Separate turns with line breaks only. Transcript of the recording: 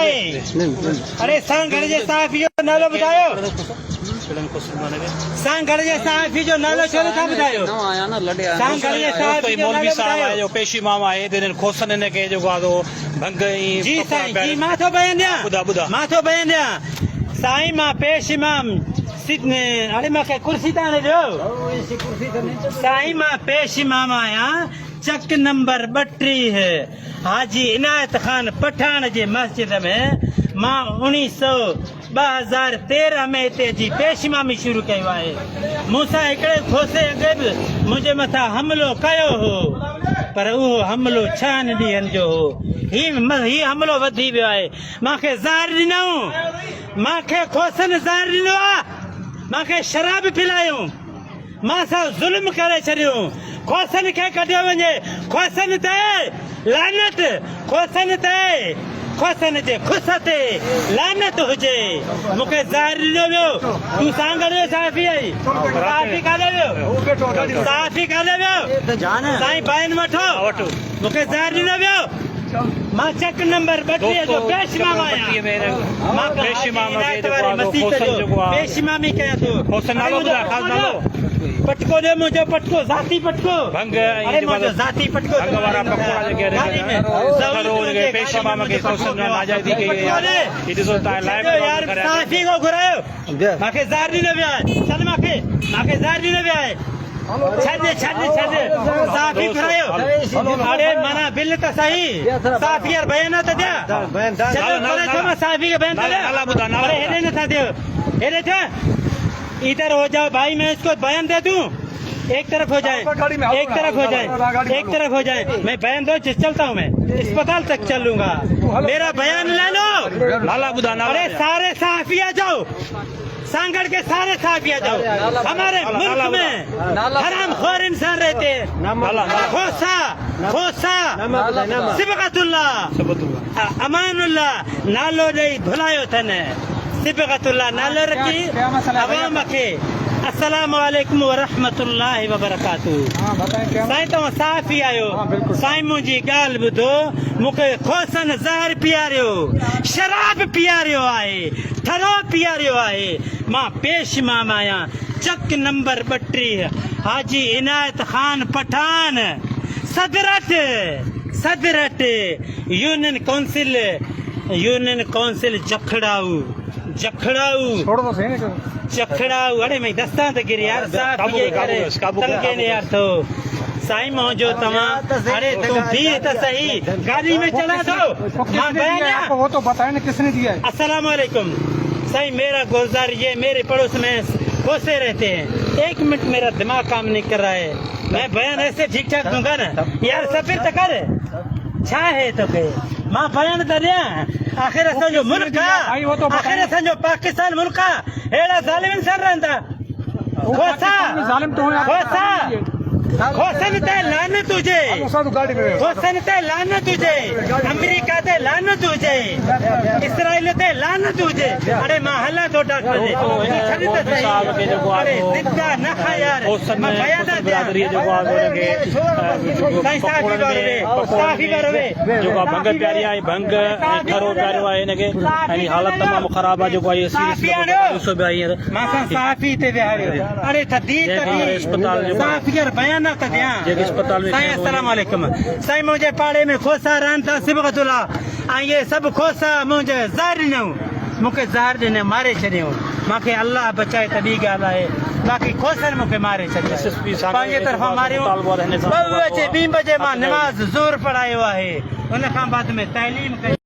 आहे अरे सांगड़ जे साफ़ी जो नालो ॿुधायो सांगड़ जे साफ़ी जो नालो छो नथा ॿुधायो सांगड़ जे साफ़ी जो
मौलवी
नालो
साहब
ॿुधायो
आहे जो पेशी मामा आहे जिन खोसन इनखे जेको आहे भंग
जी साईं जी मां थो बयान ॾियां
ॿुधा
मां थो बयान ॾियां साईं मां पेश इमाम अरे मूंखे कुर्सी त आणे ॾियो साईं मां पेश इमाम आहियां चक नंबर 32 हाजी इनायत खान पठान जे मस्जिद में मां 2013 में हिते जी पेश इमामी शुरू कयो आहे मूंसां हिकिड़े खोसे अॻे बि मुंहिंजे मथां हमिलो कयो हो पर उहो हमिलो 6 ॾींहंनि जो हो ही हमिलो वधी वियो आहे मूंखे ज़हर ॾिनऊं मूंखे खोसनि ज़हर ॾिनो आहे मूंखे शराब पिलायूं मां सां ज़ुल्म करे छॾियूं खोसनि खे कढियो वञे खोसनि ते लानत खोसनि ते खोसनि जे खुस ते लानत हुजे मूंखे ज़हर ॾिनो वियो तूं सांगड़ जो साफ़ी आई साफ़ी काॾे वियो साफ़ी काॾे वियो साईं बयान वठो मूंखे ज़हर ॾिनो वियो मां चक नंबर 32 जो पेश इमाम आहियां मां पेश इमाम पेश इमामी कयां थो
खोसन नालो ॿुधाए ख़ास नालो
पटको ॾियो मुंहिंजो पटको ज़ाती पटको
भंग
अरे मुंहिंजो ज़ाती पटको
भंग वारा पकोड़ा जेके पेश इमाम खे खोसन नाजायज़ी कई वई आहे ही ॾिसो तव्हां लाइ
यार साफ़ी को घुरायो मूंखे ज़हर ॾिनो वियो आहे छॾ मूंखे ज़हर ॾिनो वियो आहे छॾ साफ़ी घुरायो अरे माना बिल त सही साफ़ी यार बयान त ॾिया चलो मां साफ़ी खे बयान त ॾिया अरे हेॾे नथा ॾियो हेॾे था इधर हो जाओ भाई मैं इसको बयान दे दूं एक तरफ हो जाए एक तरफ हो जाए एक तरफ हो जाए मैं बयान दो चलता हूँ मैं अस्पताल तक चलूंगा मेरा बयान ले लो
नाला ॿुधा
अरे सारे साफ़ी आ जाओ सांगड़ के सारे साफ़ी आ जाओ हमारे मुल्क में हराम खोर इंसान रहते हैं खोसा खोसा सिबगतुल्लाह अमानुल्लाह नालो ॾेई भुलायो अथनि सिबगतुल्लाह नालो रखी अवाम खे अस्सलाम वालेकुम व रहमतुल्लाहि व बरकातहू साईं तव्हां साफ़ी आहियो साईं मुंहिंजी ॻाल्हि ॿुधो मूंखे खोसनि ज़हर पीआरियो शराब पीआरियो आहे ठरो पीआरियो आहे मां पेश इमाम आहियां चक नंबर 32 हाजी इनायत खान पठान सदरट यूनियन काउंसिल जखड़ाऊ अरे मैं दस्तां त गिरी यार यार तो साईं मुंहिंजो तव्हां अरे तुम भी त सही गाड़ी में चला दो
वो तो बताए ना किसने दिया है
अस्सलाम वालेकुम साईं मेरा गुलजार ये मेरे पड़ोस में खोसे रहते हैं 1 मिनट मेरा दिमाग काम नहीं कर रहा है मैं बयान ऐसे ठीक ठाक दूंगा ना यार सफिर त कर छा है तोखे मां बयान त ॾियां आख़िर असांजो मुल्क आहे आख़िर असांजो पाकिस्तान मुल्क आहे अहिड़ा ज़ालिम इंसान रहंदा खोसनि ते लानत हुजे खोसनि ते लानत हुजे अमेरिका ते लानत हुजे इसराइल ते लानत हुजे अरे मां हलां थो डॉक्टर अरे ज़िंदा न खा यार मां बयान थो
जेको भंग प्यारी आहे भंग ठरो प्यारो आहे हिनखे ऐं हालत तमामु ख़राबु आहे जेको आहे
मां सां साफ़ी ते विहारियो अरे थधी
अस्पताल
साफ़ी यार बयान साईं अस्सलाम वालेकुम साईं मुंहिंजे पाड़े में खोसा रहनि था सिबगतुल्लाह ऐं ये सभु खोसा मुंहिंजे ज़हर ॾिनऊं मूंखे ज़हर ॾिने मारे छॾियऊं मूंखे अल्लाह बचाए त ॿी ॻाल्हि आहे बाक़ी खोसनि मूंखे मारे छॾियो पंहिंजे तरफ़ां मारियूं 2 बजे मां निमाज़ ज़ोर पढ़ायो आहे उन खां बाद में तइलीम कई